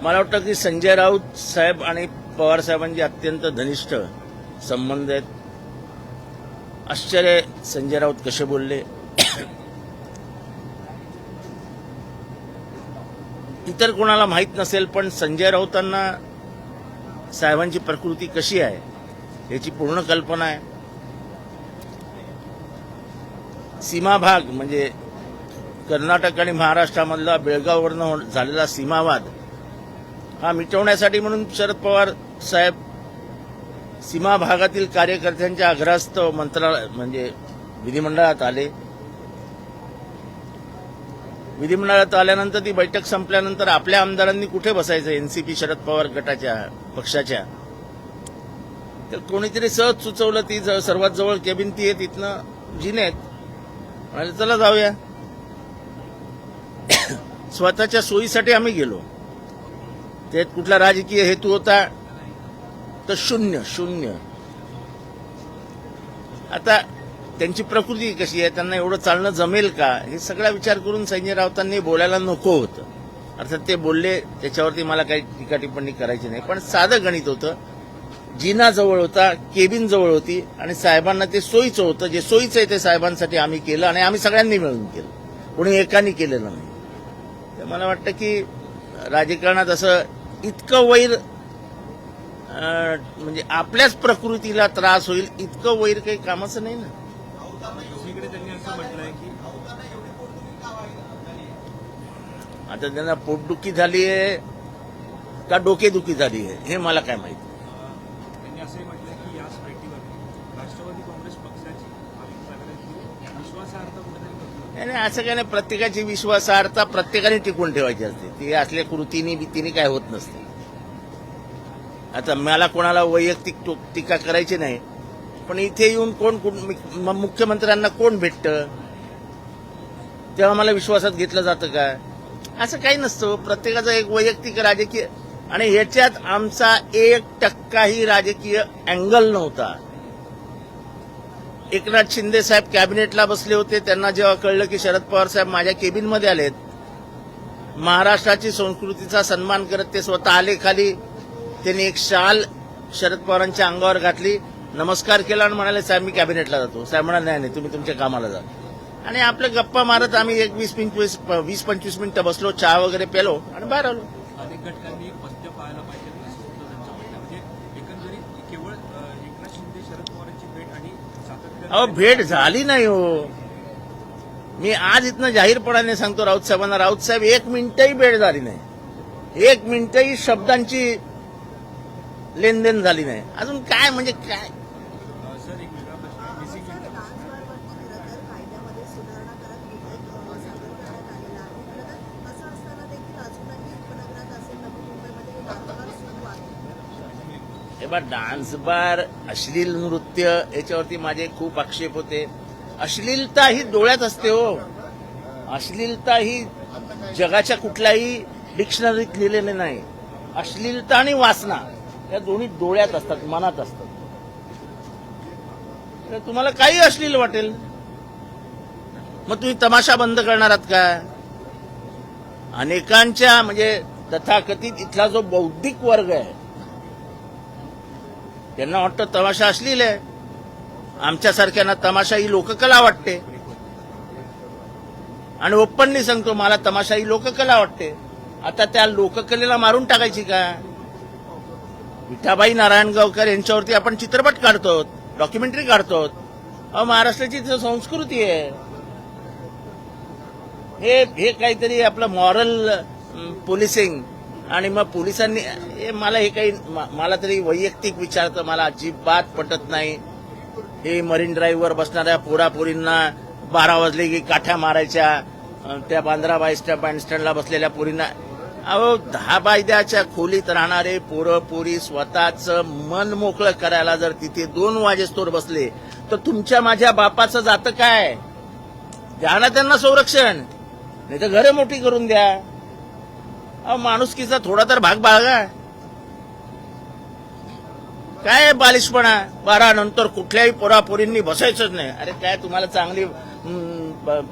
मला वाटतं की संजय राऊत साहेब आणि पवार साहेबांचे अत्यंत घनिष्ठ संबंध आहेत. आश्चर्य संजय राऊत कसे बोलले. इतर कोणाला माहीत नसेल, पण संजय राऊतांना साहेबांची प्रकृती कशी आहे याची पूर्ण कल्पना आहे. सीमा भाग म्हणजे कर्नाटक आणि महाराष्ट्रामधला बेळगाववरनं झालेला सीमावाद हा मिटवण्यासाठी म्हणून शरद पवार साहेब सीमा भागातील कार्यकर्त्यांच्या आग्रहास्तव मंत्रालय म्हणजे विधिमंडळात आले. विधिमंडळात आल्यानंतर ती बैठक संपल्यानंतर आपल्या आमदारांनी कुठे बसायचं एनसीपी शरद पवार गटाच्या पक्षाच्या, तर कोणीतरी सहज सुचवलं ती सर्वात जवळ केबिन ती आहे, तिथनं जिनेत म्हणाले चला जाऊया. स्वतःच्या सोयीसाठी आम्ही गेलो. त्यात कुठला राजकीय हेतू होता तर शून्य. आता त्यांची प्रकृती कशी आहे, त्यांना एवढं चालणं जमेल का, हे सगळा विचार करून संजय राऊतांनी बोलायला नको होतं. अर्थात ते बोलले, त्याच्यावरती मला काही टीका टिप्पणी करायची नाही, पण साधं गणित होतं. जिना जवळ होता, केबिन जवळ होती आणि साहेबांना ते सोयीचं होतं. जे सोयीचं आहे ते साहेबांसाठी आम्ही केलं आणि आम्ही सगळ्यांनी मिळून केलं, कोणी एकानी केलेलं नाही. तर मला वाटतं की राजकारणात असं इतकं वैर म्हणजे आपल्याच प्रकृतीला त्रास होईल इतकं वैर काही कामाचं नाही ना. त्यांनी असं म्हटलंय की आता त्यांना पोटदुखी झाली आहे का डोकेदुखी झाली आहे हे मला काय माहिती. त्यांनी असंही म्हटलंय की याच भेटीवर राष्ट्रवादी काँग्रेस पक्षाची विश्वासार्हता कुठेतरी नाही, असं काय नाही. प्रत्येकाची विश्वासार्हता प्रत्येकाने टिकून ठेवायची असते. ती असल्या कृतीने भीतीने काय होत नसते. आता मला कोणाला वैयक्तिक टीका करायची नाही, पण इथे येऊन कोण मुख्यमंत्र्यांना कोण भेटतं तेव्हा मला विश्वासात घेतलं जातं का, असं काही नसतं. प्रत्येकाचा एक वैयक्तिक राजकीय, आणि ह्याच्यात आमचा 1% राजकीय अँगल नव्हता. एकनाथ शिंदे साहेब कॅबिनेटला बसले होते, त्यांना जेव्हा कळलं की शरद पवार साहेब माझ्या केबिनमध्ये आलेत, महाराष्ट्राची संस्कृतीचा सन्मान करत ते स्वतः आले खाली. त्यांनी एक शाल शरद पवारांच्या अंगावर घातली, नमस्कार केला आणि म्हणाले साहेब मी कॅबिनेटला जातो. साहेब म्हणाले नाही तुम्ही तुमच्या कामाला जा. आणि आपले गप्पा मारत आम्ही 20-25 मिनिटं बसलो, चहा वगैरे पेलो आणि बाहेर आलो. अनेक घटकांनी मध्य पाहायला पाहिजे असं होतं त्यांचं म्हणणं. म्हणजे एकंदरीत केवळ एकनाथ शिंदे शरद पवारांची भेट आणि सातत्याने भेट झाली नाही हो. मी आज इथनं जाहीरपणाने सांगतो राऊत साहेबांना, राऊत साहेब 1 मिनिटही भेट झाली नाही. 1 मिनिटही शब्दांची लेनदेन झाली नाही. अजून काय म्हणजे काय. सर एक वेगळा प्रश्न मिसिंग हे बा डान्स बार, अश्लील नृत्य याच्यावरती माझे खूप आक्षेप होते. अश्लीलता ही डोळ्यात असते हो. अश्लीलता ही जगाच्या कुठल्याही डिक्शनरीत लिहिलेले नाही. अश्लीलता आणि वासना या दोन्ही डोळ्यात असतात, मनात असतात. तुम्हाला काही अश्लील वाटेल मग तुम्ही तमाशा बंद करणार आहात का. अनेकांच्या म्हणजे तथाकथित इथला जो बौद्धिक वर्ग आहे त्यांना वाटतं तमाशा अश्लील आहे. आमच्यासारख्यांना तमाशा ही लोककला वाटते. आणि ओपनली सांगतो मला तमाशा ही लोककला वाटते. आता त्या लोककलेला मारून टाकायची का. विठाबाई नारायणगावकर यांच्यावरती आपण चित्रपट काढतो, डॉक्युमेंटरी काढतो. महाराष्ट्राची संस्कृती आहे. हे काहीतरी आपलं मॉरल पोलिसिंग. आणि मग पोलिसांनी मला हे काही मला तरी वैयक्तिक विचारतं मला अजिबात पटत नाही. हे मरीन ड्राईव्हवर बसणाऱ्या पोरापोरींना 12 वाजले की काठ्या मारायच्या, त्या बांद्रा बँडस्टँडला बसलेल्या पोरींना. अहो 10 बायद्याच्या खोलीत राहणारे पोरं पोरी स्वतःचं मन मोकळं करायला जर तिथे 2 वाजेस्तोर बसले तर तुमच्या माझ्या बापाचं जातं काय. द्या ना त्यांना संरक्षण, नाही तर घरं मोठी करून द्या. अहो माणुसकीचा थोडा तर भाग बाळगा. काय बालिशपणा. 12 नंतर कुठल्याही पोरापोरींनी बसायचंच नाही. अरे काय तुम्हाला चांगली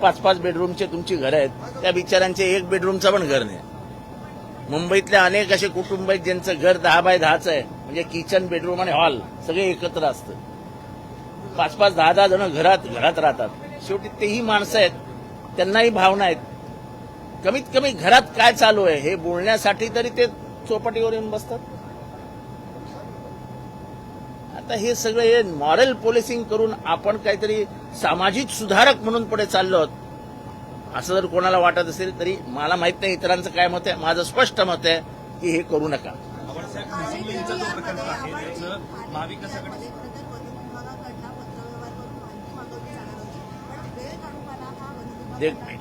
5-5 बेडरूमचे तुमची घरं आहेत, त्या बिचारांचे 1 बेडरूमचं पण घर नाही. मुंबईतले अनेक असे कुटुंब आहेत ज्यांचं घर 10x10 आहे, म्हणजे किचन, बेडरूम आणि हॉल सगळे एकत्र असतं. 5-5, 10-10 जण घरात राहतात. शेवटी तेही माणसं आहेत, त्यांनाही भावना आहेत. कमीत कमी घरात काय चालू आहे हे बोलण्यासाठी तरी ते चौपाटीवर येऊन बसतात. आता हे सगळं हे मॉरल पोलिसिंग करून आपण काहीतरी सामाजिक सुधारक म्हणून पुढे चाललो आहोत असं जर कोणाला वाटत असेल तरी मला माहित नाही इतरांचं काय मत आहे. माझं स्पष्ट मत आहे की हे करू नका. बाबासाहेब मिसिंगचा जो प्रकल्प आहे त्याचं महाविकासाकडे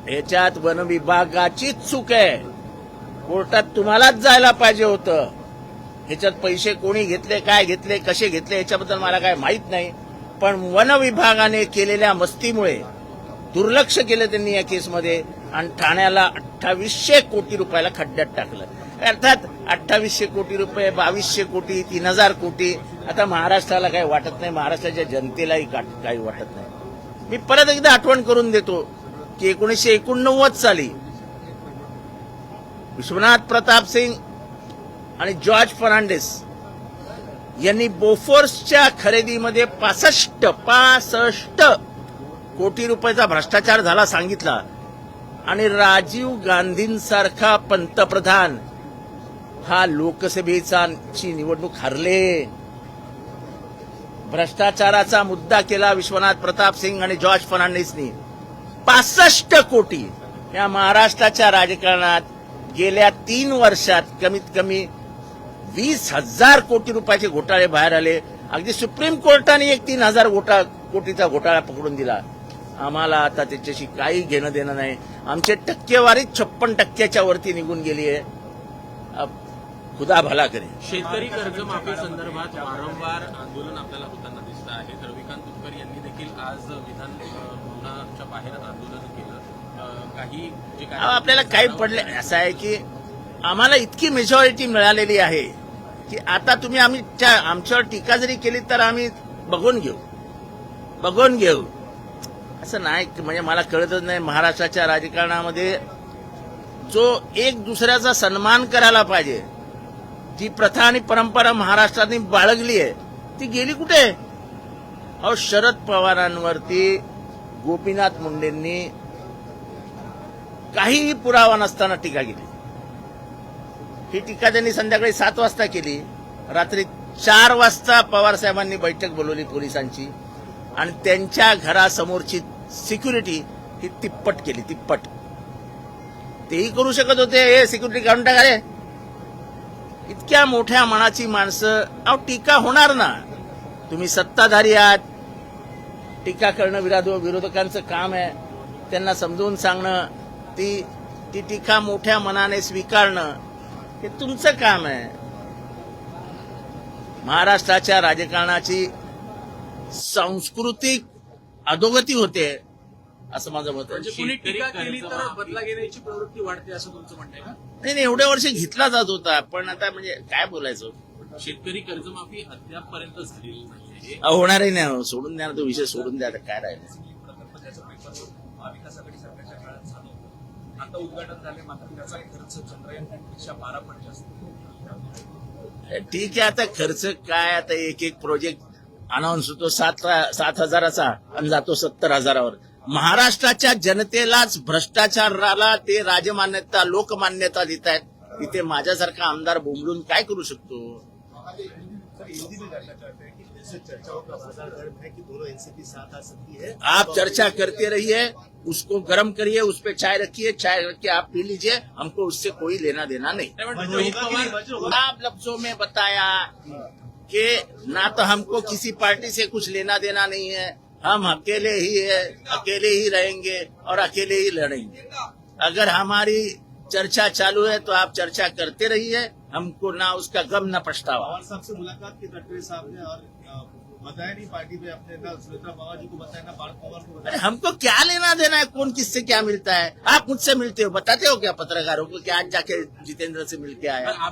याच्यात वन विभागाचीच चूक आहे. कोर्टात तुम्हालाच जायला पाहिजे होतं. ह्याच्यात पैसे कोणी घेतले, काय घेतले, कसे घेतले याच्याबद्दल मला काय माहित नाही. पण वन विभागाने केलेल्या मस्तीमुळे दुर्लक्ष केलं त्यांनी या केसमध्ये आणि ठाण्याला 2800 कोटी रुपयाला खड्ड्यात टाकलं. अर्थात 2800 कोटी रुपये, 2200 कोटी, 3000 कोटी आता महाराष्ट्राला काही वाटत नाही, महाराष्ट्राच्या जनतेलाही काही वाटत नाही. मी परत एकदा आठवण करून देतो की 1989 साली विश्वनाथ प्रताप सिंग आणि जॉर्ज फर्नांडिस यांनी बोफोर्सच्या खरेदीमध्ये 65 कोटी रुपयाचा भ्रष्टाचार झाला सांगितला आणि राजीव गांधींसारखा पंतप्रधान हा लोकसभेची निवडणूक हरले. भ्रष्टाचाराचा मुद्दा केला विश्वनाथ प्रताप सिंग आणि जॉर्ज फर्नांडिसनी. 65 कोटी या महाराष्ट्राच्या राजकारणात गेल्या 3 वर्षात कमीत कमी 20,000 कोटी रुपयाचे घोटाळे बाहेर आले. अगदी सुप्रीम कोर्टाने एक 3,000 कोटीचा घोटाळा पकडून दिला. आम्हाला आता त्याच्याशी काही घेणं देणं नाही. आमची टक्केवारी 56% वरती निघून गेली आहे. खुदा भला करे. शेतकरी कर्जमाफी संदर्भात वारंवार आंदोलन आपल्याला होताना दिसतं आहे. तर रविकांत तुपकर यांनी देखील आज विधान भवनाच्या बाहेर आंदोलन केलं. काही जे काय आपल्याला काही पडले असं आहे की आम्हाला इतकी मेजॉरिटी मिळालेली आहे की आता तुम्ही आमच्यावर टीका जरी केली तर आम्ही बघून घेऊ असं नाही. म्हणजे मला कळतच नाही महाराष्ट्राच्या राजकारणामध्ये जो एक दुसऱ्याचा सन्मान करायला पाहिजे जी प्रथा आणि परंपरा महाराष्ट्राने बाळगली आहे ती गेली कुठे. अहो शरद पवारांवरती गोपीनाथ मुंडेंनी काहीही पुरावा नसताना टीका केली. ही टीका त्यांनी संध्याकाळी 7 वाजता केली. रात्री 4 वाजता पवार साहेबांनी बैठक बोलवली पोलिसांची आणि त्यांच्या घरासमोरची सिक्युरिटी ही तिप्पट केली. तेही करू शकत होते. हे सिक्युरिटी काढून टाका रे. इतक्या मोठ्या मनाची माणसं. अहो टीका होणार ना. तुम्ही सत्ताधारी आहात. टीका करणं विरोधकांचं काम आहे. त्यांना समजून सांगणं, ती टीका मोठ्या मनाने स्वीकारणं हे तुमचं काम आहे. महाराष्ट्राच्या राजकारणाची सांस्कृतिक अधोगती होते असं माझं मत आहे. म्हणजे कुणी टीका केली तर बदला घेण्याची प्रवृत्ती वाढते असं तुमचं म्हणणं आहे का? नाही एवढ्या वर्ष घेतला जात होता पण आता म्हणजे काय बोलायचं. शेतकरी कर्जमाफी अद्यापपर्यंत झालेली नाही. होणारही नाही. सोडून द्या तो विषय, सोडून द्या. काय राहिलं. प्रकल्प त्याचा पेपर महाविकास आघाडी सरकारच्या काळात झालं होतं. आता उद्घाटन झाले मात्र त्याचा खर्च चंद्रयानपेक्षा 12 पट जास्त. ठीक आहे. आता खर्च काय. आता एक प्रोजेक्ट अनाऊन्स होतो 7,000चा आणि जातो 70,000वर. महाराष्ट्राच्या जनतेलाच भ्रष्टाचाराला ते राजमान्यता, लोकमान्यता देत आहेत. तिथे माझ्यासारखा आमदार बोंबलून काय करू शकतो. आप चर्चा करते रहिए, उसको गर्म करिए, उस पर चाय रखिए, चाय रख के आप पी लीजिए. हमको उससे कोई लेना देना नहीं. रोहित पवार आप लफ्जों में बताया कि ना तो हमको किसी पार्टी से कुछ लेना देना नहीं है, हम अकेले ही है, अकेले ही रहेंगे और अकेले ही लड़ेंगे. अगर हमारी चर्चा चालू है तो आप चर्चा करते रहिए. हमको ना उसका गम ना पछतावा. पवार साहब से मुलाकात की गडकरी साहब ने और बताया नहीं पार्टी में अपने ना सुमित्रा महाजन जी को बताया ना भारत पवार को बताया. अरे हमको क्या लेना देना है कौन किससे क्या मिलता है. आप मुझसे मिलते हो, बताते हो क्या पत्रकारों को कि आज जाके जितेंद्र से मिलके आया.